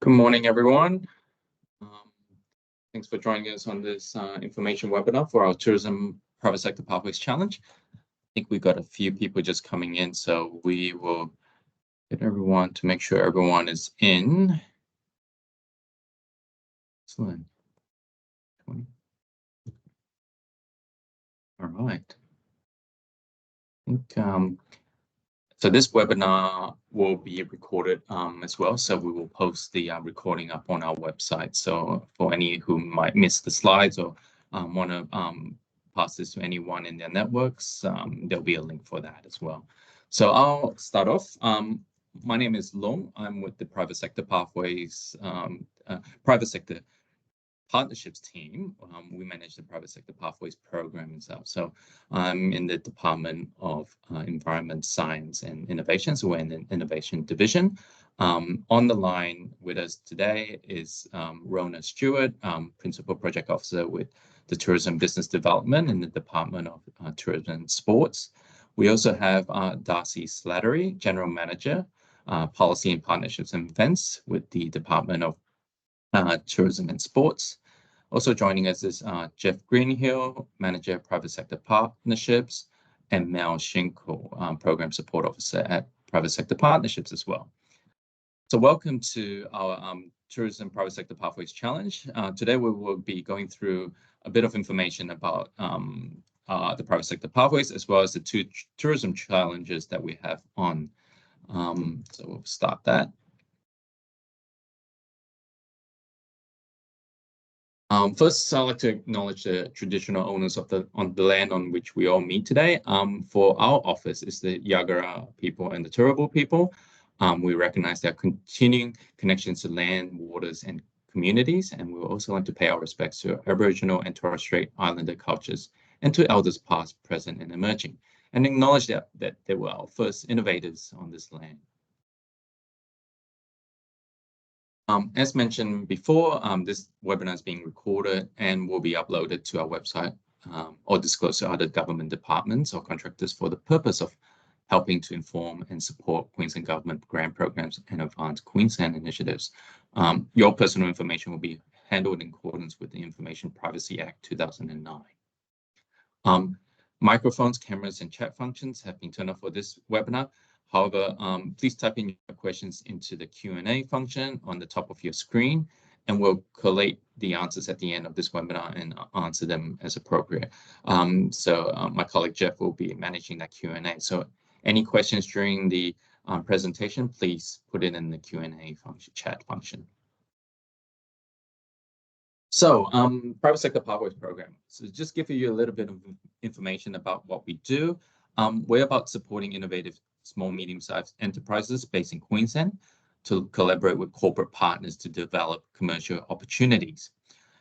Good morning, everyone. Um, Thanks for joining us on this information webinar for our Tourism Private Sector Pathways Challenge. I think we've got a few people just coming in, so we will get everyone to make sure everyone is in. Excellent. 20. All right. I think so this webinar will be recorded as well, so we will post the recording up on our website. So for any who might miss the slides or want to pass this to anyone in their networks, there'll be a link for that as well. So I'll start off. My name is Long. I'm with the Private Sector Pathways, Private Sector Partnerships team. We manage the Private Sector Pathways program itself. So I'm in the Department of Environment, Science and Innovation. So we're in the Innovation Division. On the line with us today is Rona Stewart, Principal Project Officer with the Tourism Business Development in the Department of Tourism and Sports. We also have Darcy Slattery, General Manager, Policy and Partnerships and Events with the Department of Tourism and Sports. Also joining us is Jeff Greenhill, Manager of Private Sector Partnerships, and Mel Schinkel, Program Support Officer at Private Sector Partnerships as well. So welcome to our Tourism Private Sector Pathways Challenge. Today we will be going through a bit of information about the Private Sector Pathways as well as the two tourism challenges that we have on. So we'll start that. First, I'd like to acknowledge the traditional owners of the land on which we all meet today. For our office, is the Yagara people and the Turrbal people. We recognize their continuing connections to land, waters, and communities, and we would also like to pay our respects to Aboriginal and Torres Strait Islander cultures and to elders past, present, and emerging, and acknowledge that they were our first innovators on this land. As mentioned before, this webinar is being recorded and will be uploaded to our website or disclosed to other government departments or contractors for the purpose of helping to inform and support Queensland government grant programs and advance Queensland initiatives. Your personal information will be handled in accordance with the Information Privacy Act 2009. Microphones, cameras, and chat functions have been turned off for this webinar. However, please type in your questions into the Q&A function on the top of your screen, and we'll collate the answers at the end of this webinar and answer them as appropriate. My colleague Jeff will be managing that Q&A. So any questions during the presentation, please put it in the Q&A function, chat function. So, Private Sector Pathways Program. So just give you a little bit of information about what we do. We're about supporting innovative small, medium-sized enterprises based in Queensland to collaborate with corporate partners to develop commercial opportunities.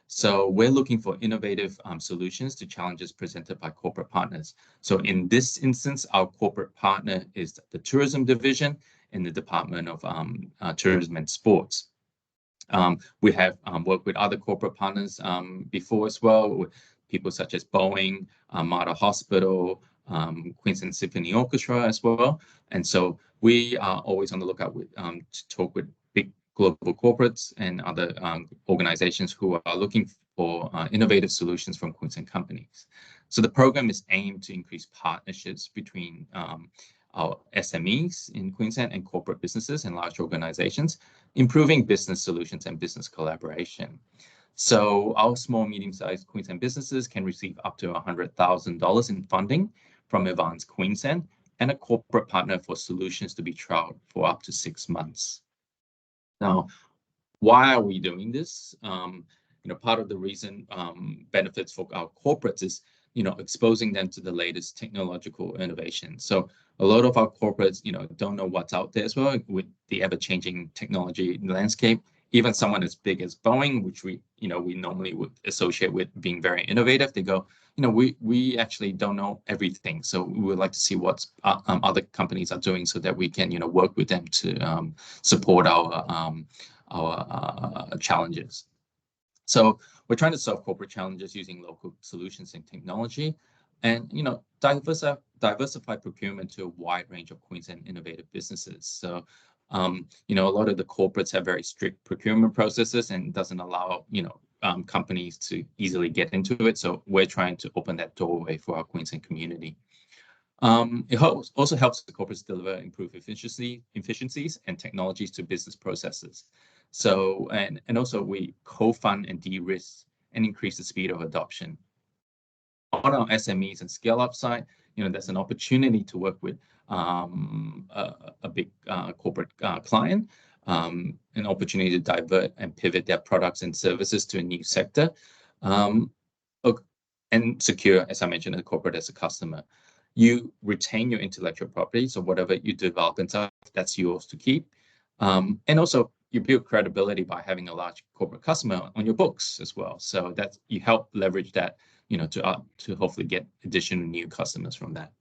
So we're looking for innovative solutions to challenges presented by corporate partners. So in this instance, our corporate partner is the Tourism Division in the Department of Tourism and Sports. We have worked with other corporate partners before as well, with people such as Boeing, Mater Hospital, Queensland Symphony Orchestra as well. And so we are always on the lookout to talk with big global corporates and other organizations who are looking for innovative solutions from Queensland companies. So the program is aimed to increase partnerships between our SMEs in Queensland and corporate businesses and large organizations, improving business solutions and business collaboration. So our small, medium-sized Queensland businesses can receive up to $100,000 in funding from Advance Queensland and a corporate partner for solutions to be trialed for up to 6 months. Now, why are we doing this? Part of the reason benefits for our corporates is, exposing them to the latest technological innovation. So a lot of our corporates, don't know what's out there as well with the ever-changing technology landscape. Even someone as big as Boeing, which we normally would associate with being very innovative, they go, we actually don't know everything. So we would like to see what other companies are doing so that we can, work with them to support our challenges. So we're trying to solve corporate challenges using local solutions and technology, and diversify procurement to a wide range of Queensland innovative businesses. So You know, a lot of the corporates have very strict procurement processes and doesn't allow, you know, companies to easily get into it. So we're trying to open that doorway for our Queensland community. It also helps the corporates deliver improved efficiencies and technologies to business processes. So, and also we co-fund and de-risk and increase the speed of adoption. On our SMEs and scale-up side, you know, there's an opportunity to work with a big corporate client, an opportunity to divert and pivot their products and services to a new sector, and secure, as I mentioned, the corporate as a customer. You retain your intellectual property, so whatever you develop and stuff, that's yours to keep. And also, you build credibility by having a large corporate customer on your books as well. So that you help leverage that, you know, to hopefully get additional new customers from that.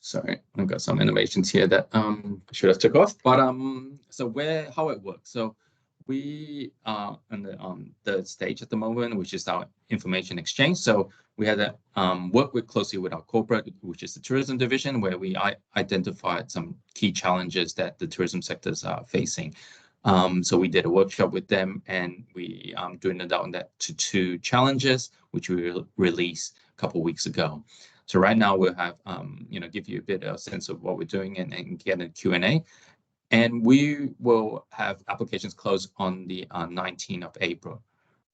Sorry, I've got some innovations here that I should have took off. But so how it works. So we are on the stage at the moment, which is our information exchange. So we had to work closely with our corporate, which is the tourism division, where we identified some key challenges that the tourism sectors are facing. So we did a workshop with them, and we doing it down that to 2 challenges, which we released a couple of weeks ago. So right now we'll have, you know, give you a bit of a sense of what we're doing and get a Q&A. And we will have applications closed on the 19th of April.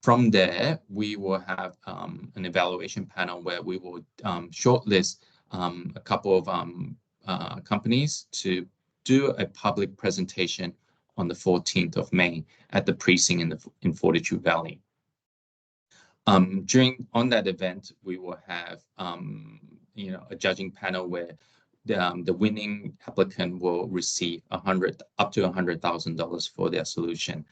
From there, we will have an evaluation panel where we will shortlist a couple of companies to do a public presentation on the 14th of May at the precinct in Fortitude Valley. On that event, we will have you know, a judging panel where the winning applicant will receive up to $100,000 for their solution.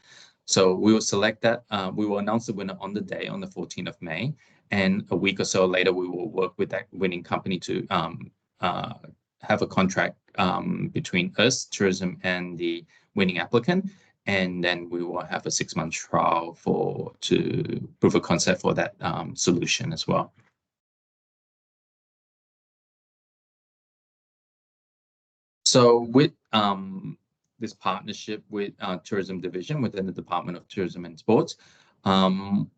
So we will select that. We will announce the winner on the day, on the 14th of May, and a week or so later, we will work with that winning company to have a contract between us, tourism, and the winning applicant. And then we will have a 6-month trial to prove a concept for that solution as well. So with this partnership with tourism division within the Department of Tourism and Sports,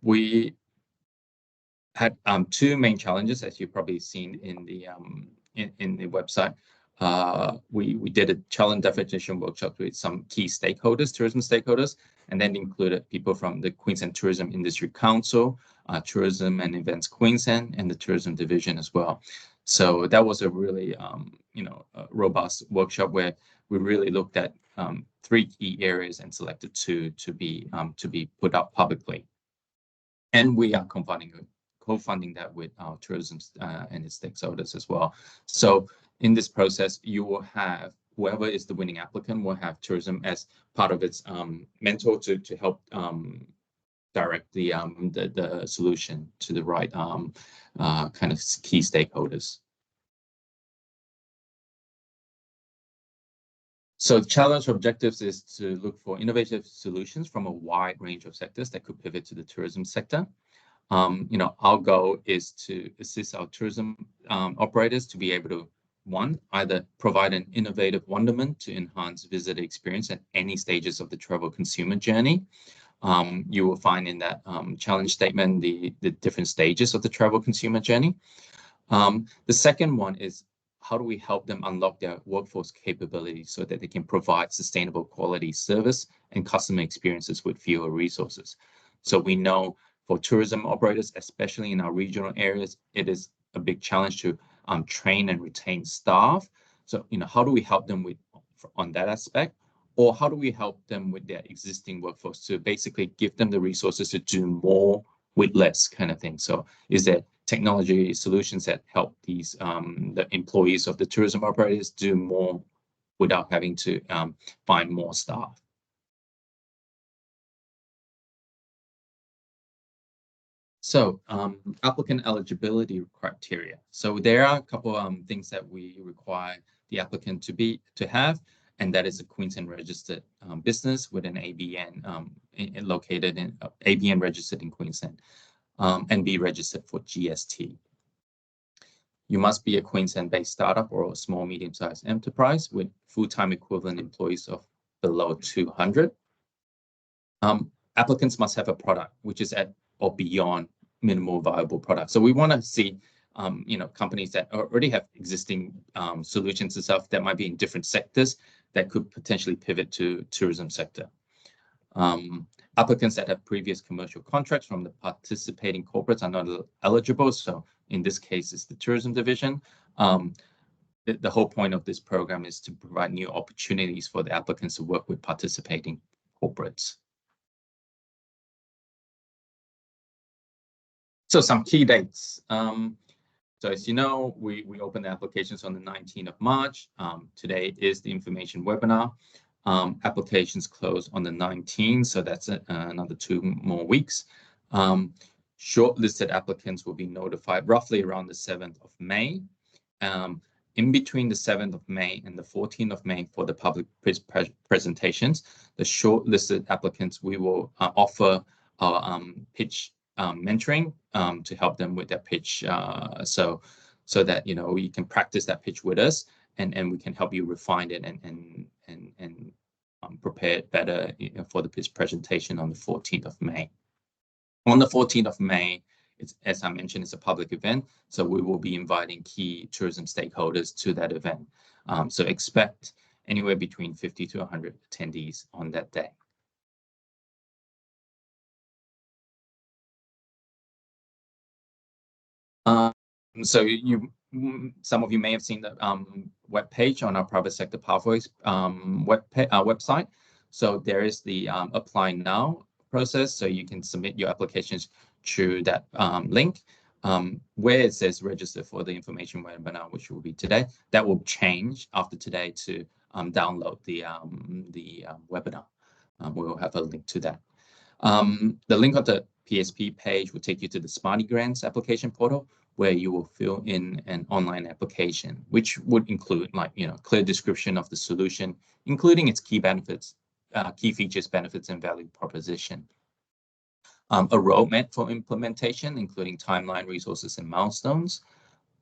we had 2 main challenges, as you've probably seen in the website. We did a challenge definition workshop with some key stakeholders, tourism stakeholders, and then included people from the Queensland Tourism Industry Council, Tourism and Events Queensland, and the tourism division as well. So that was a really, you know, robust workshop where we really looked at 3 key areas and selected 2 to be put up publicly. And we are co-funding that with our tourism and its stakeholders as well. So in this process, you will have whoever is the winning applicant will have tourism as part of its mentor to help direct the solution to the right kind of key stakeholders. So the challenge objectives is to look for innovative solutions from a wide range of sectors that could pivot to the tourism sector. You know, our goal is to assist our tourism operators to be able to, one, either provide an innovative wonderment to enhance visitor experience at any stages of the travel consumer journey. You will find in that challenge statement the different stages of the travel consumer journey. The second one is, how do we help them unlock their workforce capabilities so that they can provide sustainable quality service and customer experiences with fewer resources? So we know for tourism operators, especially in our regional areas, it is a big challenge to train and retain staff. So, you know, how do we help them on that aspect? Or how do we help them with their existing workforce to basically give them the resources to do more with less kind of thing? So is there technology solutions that help these the employees of the tourism operators do more without having to find more staff? So applicant eligibility criteria. So there are a couple things that we require the applicant to have, and that is a Queensland registered business with an ABN located in ABN registered in Queensland, and be registered for GST. You must be a Queensland-based startup or a small, medium-sized enterprise with full-time equivalent employees of below 200. Applicants must have a product which is at or beyond minimal viable product. So we want to see, companies that already have existing solutions and stuff that might be in different sectors that could potentially pivot to tourism sector. Applicants that have previous commercial contracts from the participating corporates are not eligible. So in this case, it's the tourism division. The whole point of this program is to provide new opportunities for the applicants to work with participating corporates. So some key dates. So as you know, we opened the applications on the 19th of March. Today is the information webinar. Applications close on the 19th, so that's another 2 more weeks. Shortlisted applicants will be notified roughly around the 7th of May. In between the 7th of May and the 14th of May for the public presentations, the shortlisted applicants, we will offer our pitch mentoring to help them with their pitch, so that you can practice that pitch with us, and we can help you refine it and prepare it better for the pitch presentation on the 14th of May. On the 14th of May, as I mentioned, it's a public event, so we will be inviting key tourism stakeholders to that event. So expect anywhere between 50 to 100 attendees on that day. So some of you may have seen the web page on our Private Sector Pathways website. So there is the apply now process, so you can submit your applications through that link. Where it says register for the information webinar, which will be today, that will change after today to download the webinar. We will have a link to that. The link on the PSP page will take you to the Smarty Grants application portal, where you will fill in an online application, which would include clear description of the solution, including its key benefits, key features, benefits, and value proposition. A roadmap for implementation, including timeline, resources, and milestones.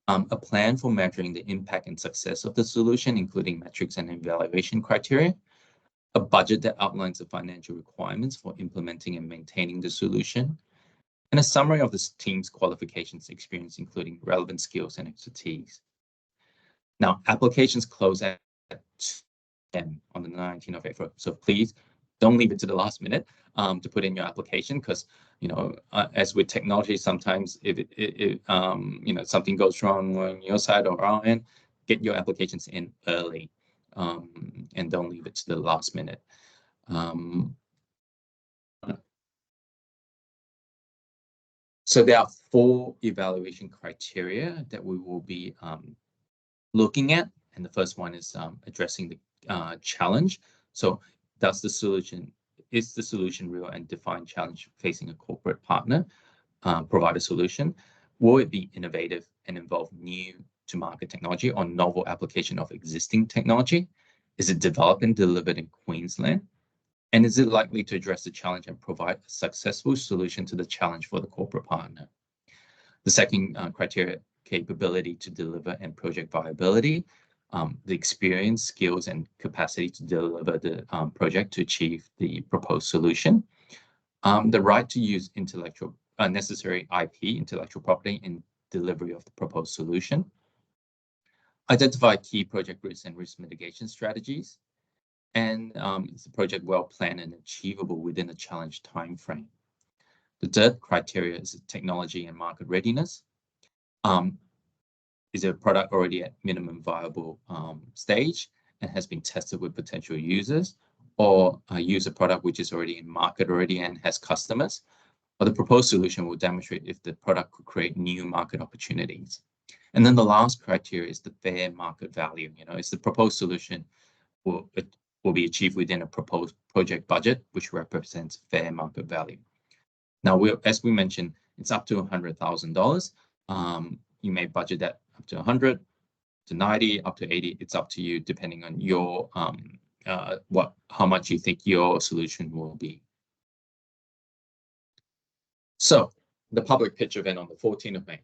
A plan for measuring the impact and success of the solution, including metrics and evaluation criteria. A budget that outlines the financial requirements for implementing and maintaining the solution, and a summary of the team's qualifications, experience, including relevant skills and expertise. Now, applications close at 10 on the 19th of April, so please don't leave it to the last minute to put in your application, because as with technology, sometimes if something goes wrong on your side or our end, get your applications in early. And don't leave it to the last minute. So there are 4 evaluation criteria that we will be looking at. And the first one is addressing the challenge. So is the solution real and defined challenge facing a corporate partner provide a solution? Will it be innovative and involve new to market technology or novel application of existing technology? Is it developed and delivered in Queensland? And is it likely to address the challenge and provide a successful solution to the challenge for the corporate partner? The second criteria, capability to deliver and project viability, the experience, skills, and capacity to deliver the project to achieve the proposed solution. The right to use necessary IP, intellectual property, in delivery of the proposed solution. Identify key project risks and risk mitigation strategies. And is the project well planned and achievable within a challenge timeframe? The third criteria is technology and market readiness. Is a product already at minimum viable stage and has been tested with potential users, or use a product which is already in market and has customers? Or the proposed solution will demonstrate if the product could create new market opportunities. And then the last criteria is the fair market value. Is the proposed solution will be achieved within a proposed project budget, which represents fair market value. Now, as we mentioned, it's up to $100,000. You may budget that up to 100, to 90, up to 80. It's up to you, depending on your how much you think your solution will be. So, the public pitch event on the 14th of May.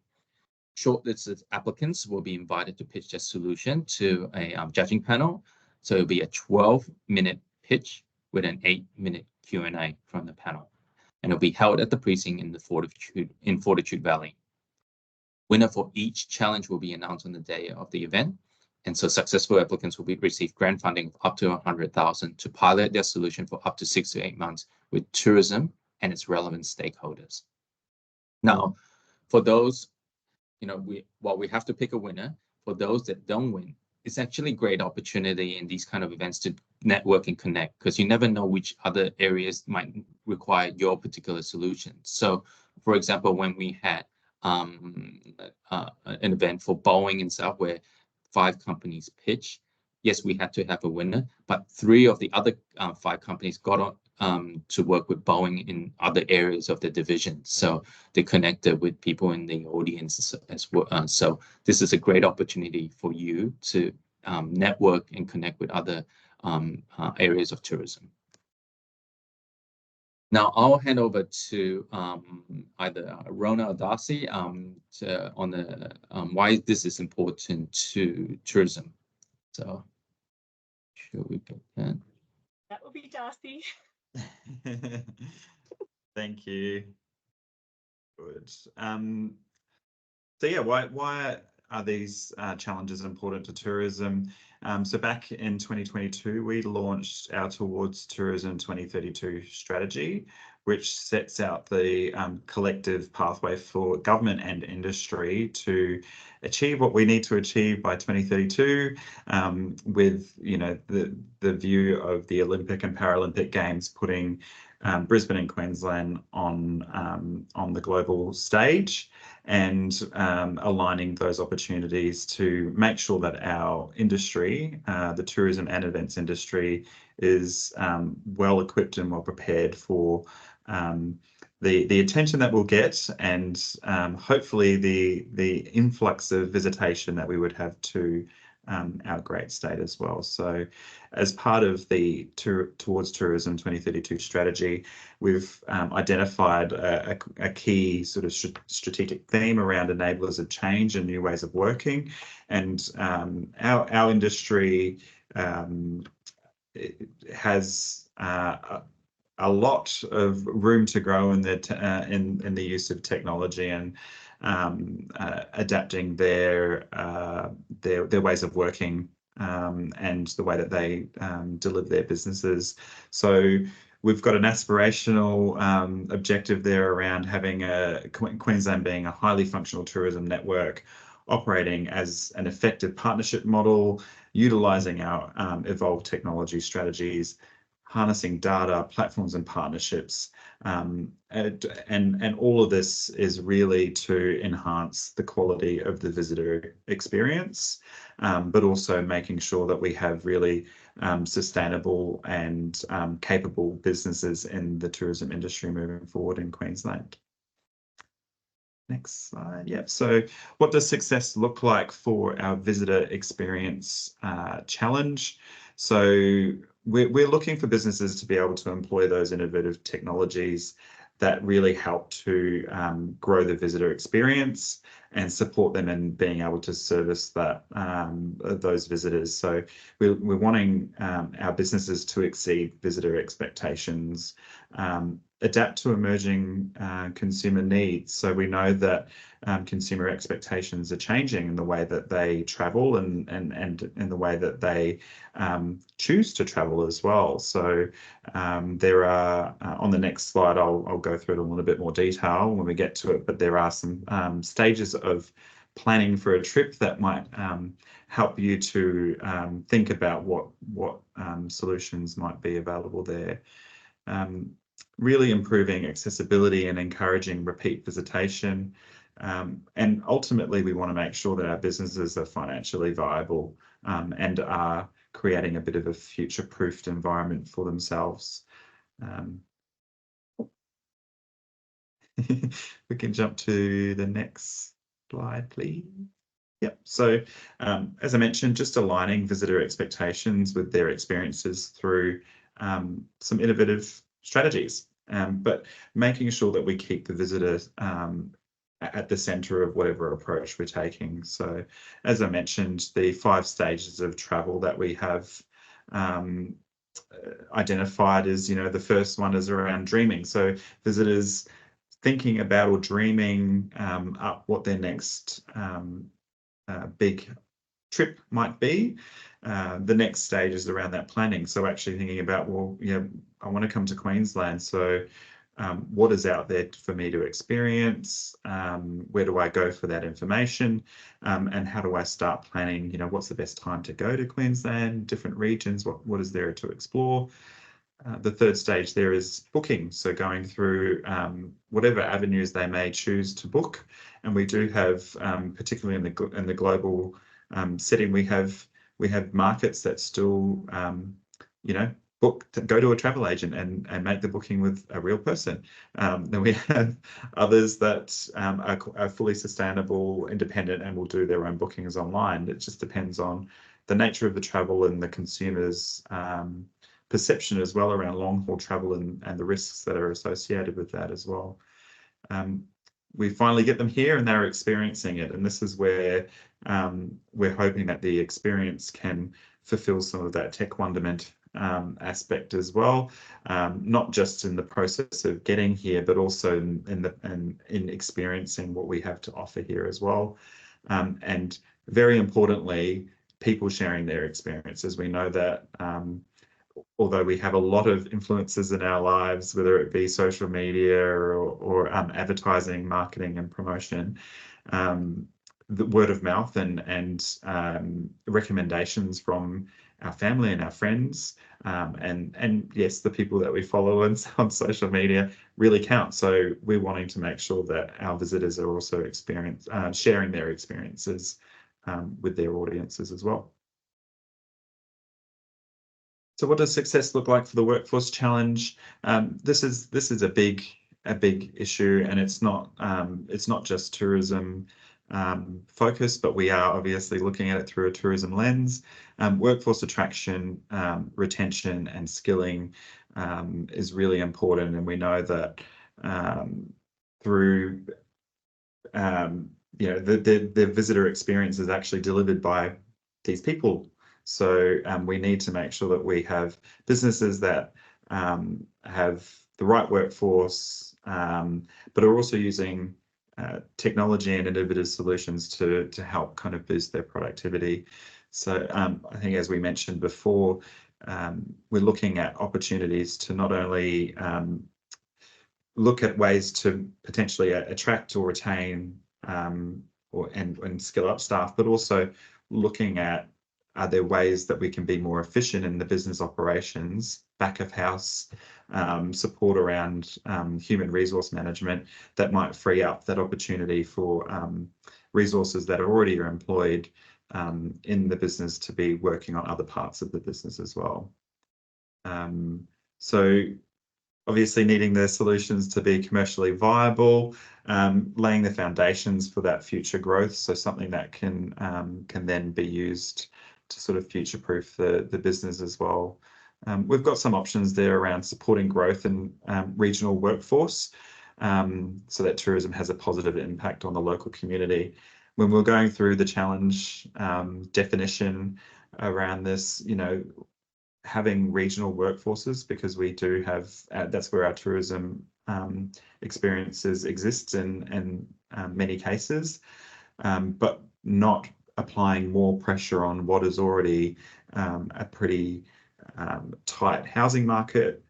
shortlisted applicants will be invited to pitch their solution to a judging panel. So it'll be a 12-minute pitch with an 8-minute Q&A from the panel. And it'll be held at the precinct in Fortitude Valley. Winner for each challenge will be announced on the day of the event. And so successful applicants will receive grant funding of up to 100,000 to pilot their solution for up to 6 to 8 months with tourism and its relevant stakeholders. Now, for those, we have to pick a winner. For those that don't win, it's actually a great opportunity in these kind of events to network and connect, because you never know which other areas might require your particular solution. So, for example, when we had an event for Boeing and stuff where 5 companies pitch, yes, we had to have a winner, but 3 of the other 5 companies got on to work with Boeing in other areas of the division. So they connected with people in the audience as well. So this is a great opportunity for you to network and connect with other areas of tourism. Now I'll hand over to either Rona or Darcy on the why this is important to tourism. So should we get that? That will be Darcy. Thank you. Good. So yeah, why are these challenges important to tourism? So back in 2022, we launched our Towards Tourism 2032 strategy, which sets out the collective pathway for government and industry to achieve what we need to achieve by 2032, with the view of the Olympic and Paralympic Games putting Brisbane and Queensland on the global stage, and aligning those opportunities to make sure that our industry, the tourism and events industry, is well equipped and well prepared for the attention that we'll get, and hopefully the influx of visitation that we would have to our great state as well. So as part of the Towards Tourism 2032 strategy, we've identified a key sort of strategic theme around enablers of change and new ways of working. And our industry has a lot of room to grow in the use of technology and adapting their ways of working and the way that they deliver their businesses. So we've got an aspirational objective there around having Queensland being a highly functional tourism network, operating as an effective partnership model, utilising our evolved technology strategies, harnessing data, platforms and partnerships, and all of this is really to enhance the quality of the visitor experience, but also making sure that we have really sustainable and capable businesses in the tourism industry moving forward in Queensland. Next slide. Yep. So what does success look like for our visitor experience challenge? So we're looking for businesses to be able to employ those innovative technologies that really help to grow the visitor experience and support them in being able to service that those visitors. So we're wanting our businesses to exceed visitor expectations, adapt to emerging consumer needs. So we know that consumer expectations are changing in the way that they travel and in the way that they choose to travel as well. So there are, on the next slide, I'll go through it in a little bit more detail when we get to it, but there are some stages of planning for a trip that might help you to think about what solutions might be available there. Really improving accessibility and encouraging repeat visitation. And ultimately, we want to make sure that our businesses are financially viable and are creating a bit of a future-proofed environment for themselves. We can jump to the next slide, please. Yep. So as I mentioned, just aligning visitor expectations with their experiences through some innovative strategies, but making sure that we keep the visitor at the center of whatever approach we're taking. So as I mentioned, the 5 stages of travel that we have identified is, the first one is around dreaming. So visitors thinking about or dreaming up what their next big trip might be. The next stage is around that planning. So actually thinking about, well, I want to come to Queensland. So what is out there for me to experience? Where do I go for that information? And how do I start planning? What's the best time to go to Queensland, different regions? What is there to explore? The third stage there is booking. So going through whatever avenues they may choose to book. And we do have, particularly in the global setting, we have markets that still, go to a travel agent and make the booking with a real person. Then we have others that are fully sustainable, independent, and will do their own bookings online. It just depends on the nature of the travel and the consumer's perception as well around long haul travel and the risks that are associated with that as well. We finally get them here and they're experiencing it. And this is where we're hoping that the experience can fulfill some of that tech wonderment aspect as well, not just in the process of getting here, but also in experiencing what we have to offer here as well. And very importantly, people sharing their experiences. We know that although we have a lot of influences in our lives, whether it be social media or advertising, marketing and promotion, the word of mouth and recommendations from our family and our friends, and yes, the people that we follow on social media really count. So we're wanting to make sure that our visitors are also sharing their experiences with their audiences as well. So what does success look like for the Workforce Challenge? This is a big issue, and it's not just tourism focused, but we are obviously looking at it through a tourism lens. Workforce attraction, retention, and skilling is really important, and we know that through the visitor experience is actually delivered by these people. So we need to make sure that we have businesses that have the right workforce, but are also using technology and innovative solutions to help kind of boost their productivity. So I think, as we mentioned before, we're looking at opportunities to not only look at ways to potentially attract or retain and skill up staff, but also looking at, are there ways that we can be more efficient in the business operations, back of house, support around human resource management that might free up that opportunity for resources that are already employed in the business to be working on other parts of the business as well. So obviously needing the solutions to be commercially viable, laying the foundations for that future growth. So something that can then be used to sort of future-proof the business as well. We've got some options there around supporting growth and regional workforce, so that tourism has a positive impact on the local community. When we're going through the challenge definition around this, having regional workforces, because we do have, that's where our tourism experiences exist in many cases, but not applying more pressure on what is already a pretty tight housing market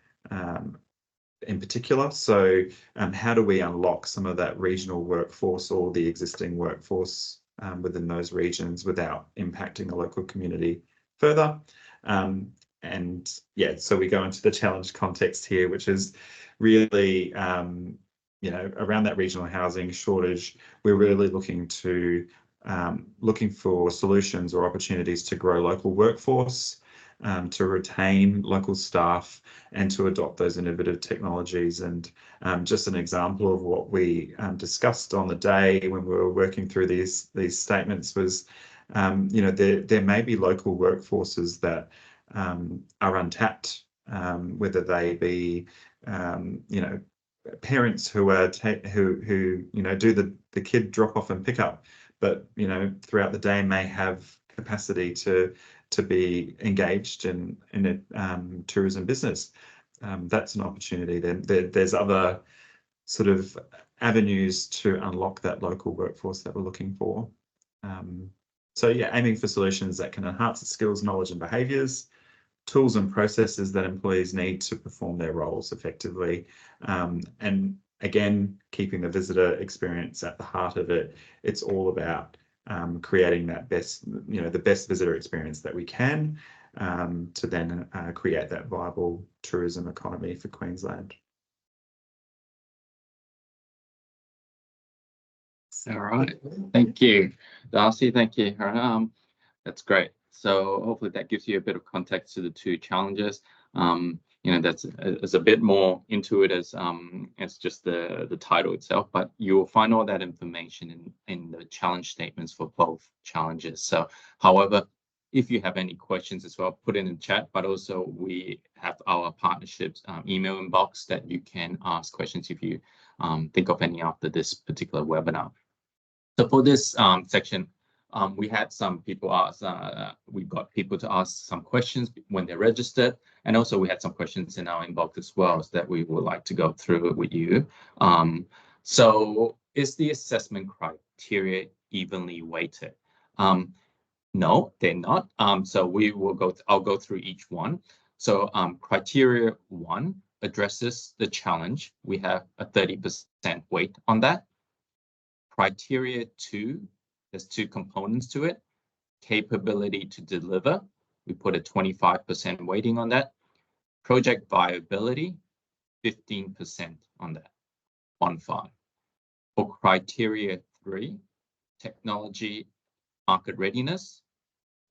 in particular. So how do we unlock some of that regional workforce or the existing workforce within those regions without impacting the local community further? And yeah, so we go into the challenge context here, which is really, around that regional housing shortage. We're really looking for solutions or opportunities to grow local workforce, to retain local staff, and to adopt those innovative technologies. And just an example of what we discussed on the day when we were working through these statements was, there may be local workforces that are untapped, whether they be, parents who are who do the kid drop off and pick up, but throughout the day may have capacity to be engaged in a tourism business. That's an opportunity. Then there's other sort of avenues to unlock that local workforce that we're looking for. So yeah, aiming for solutions that can enhance the skills, knowledge, and behaviours, tools and processes that employees need to perform their roles effectively, and again, keeping the visitor experience at the heart of it. It's all about creating that the best visitor experience that we can, to then create that viable tourism economy for Queensland. All right, thank you, Darcy. Thank you. That's great. So hopefully that gives you a bit of context to the two challenges. That's a bit more into it as just the title itself, but you'll find all that information in the challenge statements for both challenges. So, however, if you have any questions as well, put it in the chat, but also we have our partnerships email inbox that you can ask questions if you think of any after this particular webinar. So for this section, we had some people ask, we got people to ask some questions when they're registered. And also we had some questions in our inbox as well that we would like to go through with you. So is the assessment criteria evenly weighted? No, they're not. So we will I'll go through each one. So criteria 1 addresses the challenge. We have a 30% weight on that. Criteria 2, there's 2 components to it. Capability to deliver, we put a 25% weighting on that. Project viability, 15% on that, 1-5. For criteria 3, technology market readiness,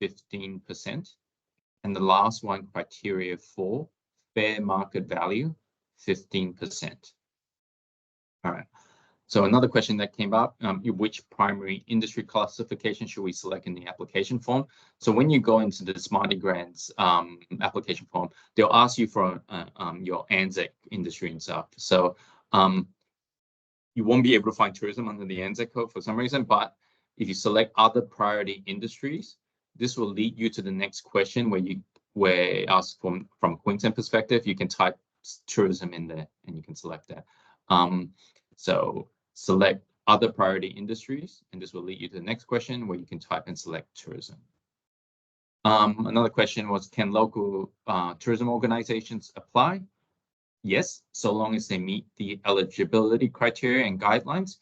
15%. And the last one, criteria 4, fair market value, 15%. All right. So another question that came up, which primary industry classification should we select in the application form? So when you go into the Smarty Grants application form, they'll ask you for your ANZAC industry and stuff. So you won't be able to find tourism under the ANZAC code for some reason, but if you select other priority industries, this will lead you to the next question where asked from Queensland perspective, you can type tourism in there and you can select that. So select other priority industries, and this will lead you to the next question where you can type and select tourism. Another question was, can local tourism organizations apply? Yes, so long as they meet the eligibility criteria and guidelines.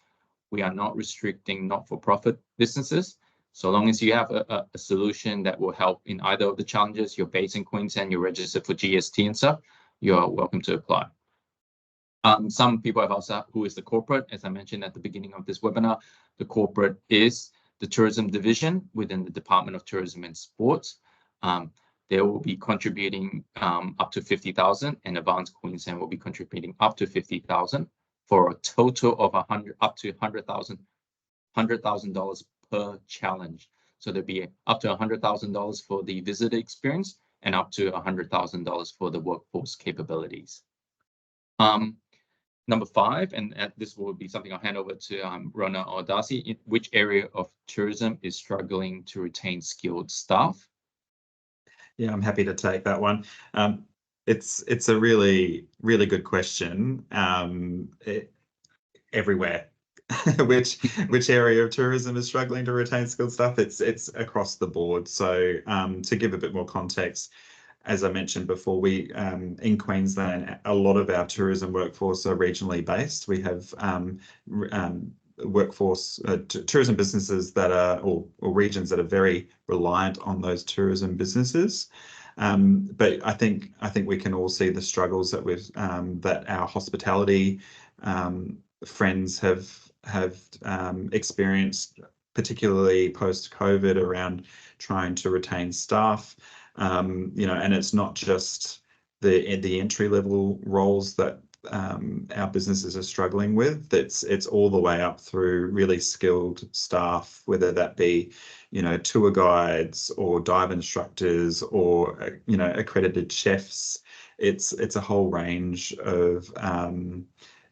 We are not restricting not-for-profit businesses. So long as you have a solution that will help in either of the challenges, you're based in Queensland, you're registered for GST and stuff, you're welcome to apply. Some people have asked who is the corporate. As I mentioned at the beginning of this webinar, the corporate is the tourism division within the Department of Tourism and Sports. They will be contributing up to 50,000, and Advance Queensland will be contributing up to 50,000 for a total of up to $100,000 per challenge. So there'll be up to $100,000 for the visitor experience and up to $100,000 for the workforce capabilities. Number 5, and this will be something I'll hand over to Rona or Darcy. Which area of tourism is struggling to retain skilled staff? Yeah, I'm happy to take that one. It's a really good question. Everywhere. which area of tourism is struggling to retain skilled staff? It's across the board. So to give a bit more context, as I mentioned before, we in Queensland, a lot of our tourism workforce are regionally based. We have workforce tourism businesses that are or regions that are very reliant on those tourism businesses. But I think we can all see the struggles that that our hospitality friends have experienced, particularly post-COVID, around trying to retain staff. And it's not just the entry-level roles that our businesses are struggling with. It's all the way up through really skilled staff, whether that be tour guides or dive instructors or accredited chefs. It's a whole range of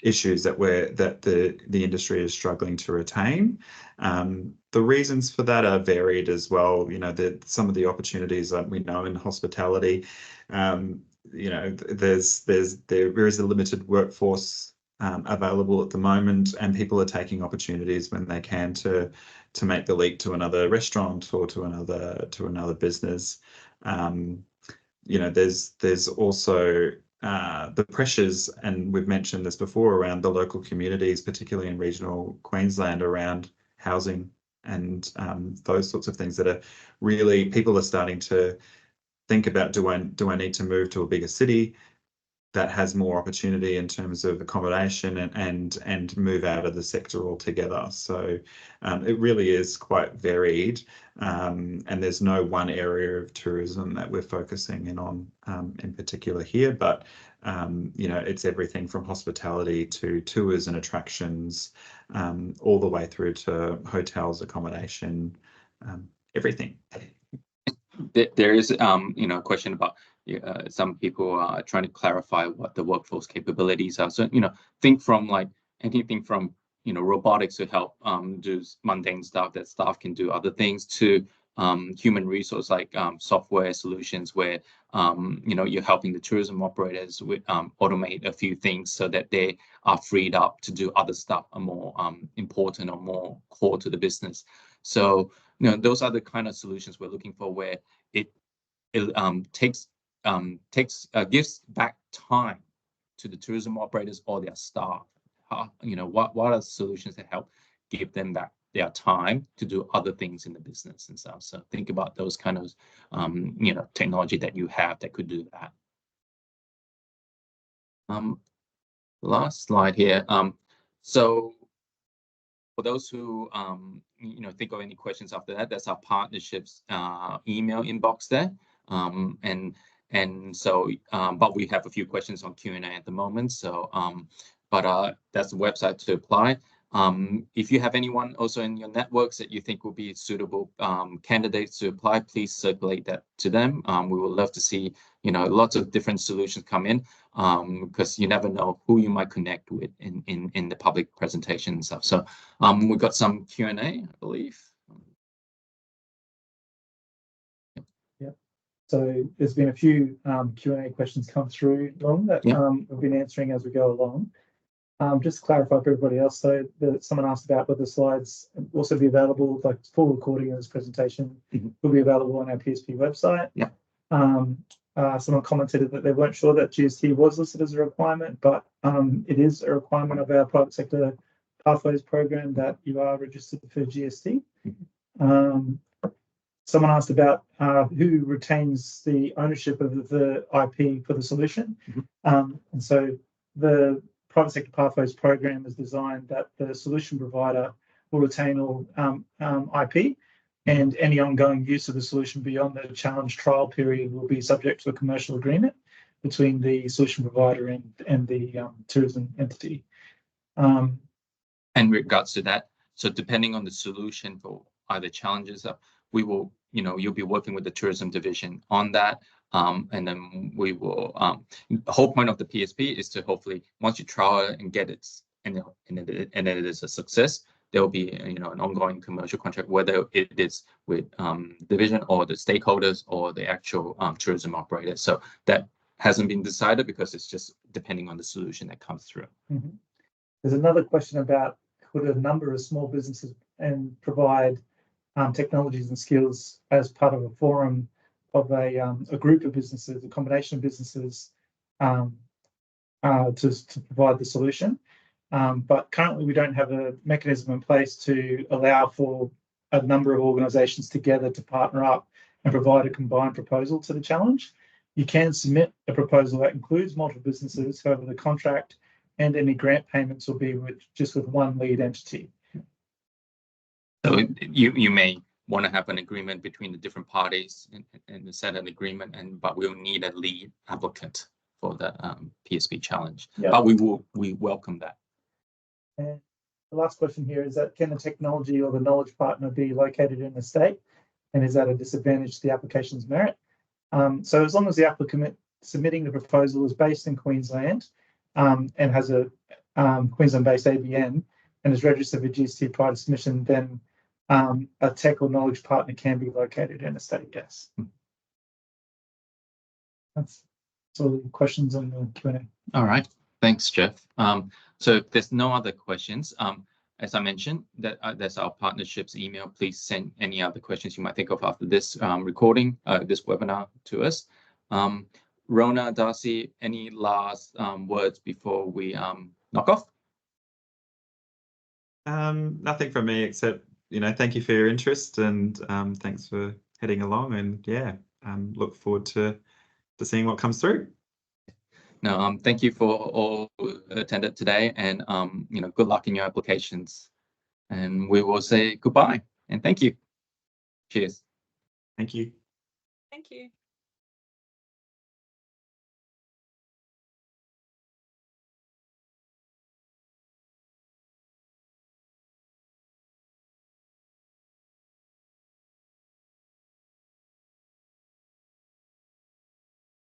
issues that the industry is struggling to retain. The reasons for that are varied as well. You know, some of the opportunities that we know in hospitality, you know, there is a limited workforce available at the moment, and people are taking opportunities when they can to make the leap to another restaurant or to another business. You know, there's also the pressures, and we've mentioned this before, around the local communities, particularly in regional Queensland, around housing and those sorts of things that are really, people are starting to think about, do I need to move to a bigger city that has more opportunity in terms of accommodation, and move out of the sector altogether. So it really is quite varied, and there's no one area of tourism that we're focusing in on in particular here, but you know, it's everything from hospitality to tours and attractions, all the way through to hotels, accommodation, everything. There is you know, a question about some people are trying to clarify what the workforce capabilities are. So, you know, think from like anything from, you know, robotics to help do mundane stuff that staff can do other things, to human resource like software solutions where you know, you're helping the tourism operators with automate a few things so that they are freed up to do other stuff are more important or more core to the business. So, you know, those are the kind of solutions we're looking for, where it gives back time to the tourism operators or their staff. You know, what are the solutions that help give them back their time to do other things in the business and stuff. So think about those kind of you know, technology that you have that could do that. Last slide here. So for those who you know, think of any questions after that, that's our partnerships email inbox there. And so but we have a few questions on Q&A at the moment. So but that's the website to apply. If you have anyone also in your networks that you think will be suitable candidates to apply, please circulate that to them. We would love to see, you know, lots of different solutions come in, because you never know who you might connect with in the public presentation and stuff. So we've got some Q&A, I believe. Yep. So there's been a few Q&A questions come through, Long, that we've been answering as we go along. Just to clarify for everybody else, so someone asked about whether the slides will also be available, like full recording of this presentation will be available on our PSP website. Yeah. Someone commented that they weren't sure that GST was listed as a requirement, but it is a requirement of our private sector pathways program that you are registered for GST. Someone asked about who retains the ownership of the IP for the solution. And so the private sector pathways program is designed that the solution provider will retain all IP, and any ongoing use of the solution beyond the challenge trial period will be subject to a commercial agreement between the solution provider and the tourism entity. In regards to that, so depending on the solution for either challenges, we will, you know, you'll be working with the tourism division on that. And then we will, the whole point of the PSP is to hopefully, once you trial it and get it, and it is a success, there will be, you know, an ongoing commercial contract, whether it is with division or the stakeholders or the actual tourism operator. So that hasn't been decided because it's just depending on the solution that comes through. There's another question about could a number of small businesses and provide technologies and skills as part of a forum of a group of businesses, a combination of businesses, to provide the solution. But currently we don't have a mechanism in place to allow for a number of organisations together to partner up and provide a combined proposal to the challenge. You can submit a proposal that includes multiple businesses, however the contract and any grant payments will be just with one lead entity. So you may want to have an agreement between the different parties and set an agreement, but we'll need a lead applicant for the PSP challenge. But we welcome that. And the last question here is that, can the technology or the knowledge partner be located in the state, and is that a disadvantage to the application's merit? So as long as the applicant submitting the proposal is based in Queensland and has a Queensland-based ABN and is registered with GST prior to submission, then a tech or knowledge partner can be located in a state, yes. That's all the questions on the Q&A. All right, thanks, Jeff. So if there's no other questions, as I mentioned, that's our partnerships email. Please send any other questions you might think of after this recording, this webinar to us. Rona, Darcy, any last words before we knock off? Nothing from me except, thank you for your interest and thanks for heading along, and yeah, look forward to seeing what comes through. No, thank you for all who attended today, and good luck in your applications. And we will say goodbye and thank you. Cheers. Thank you. Thank you.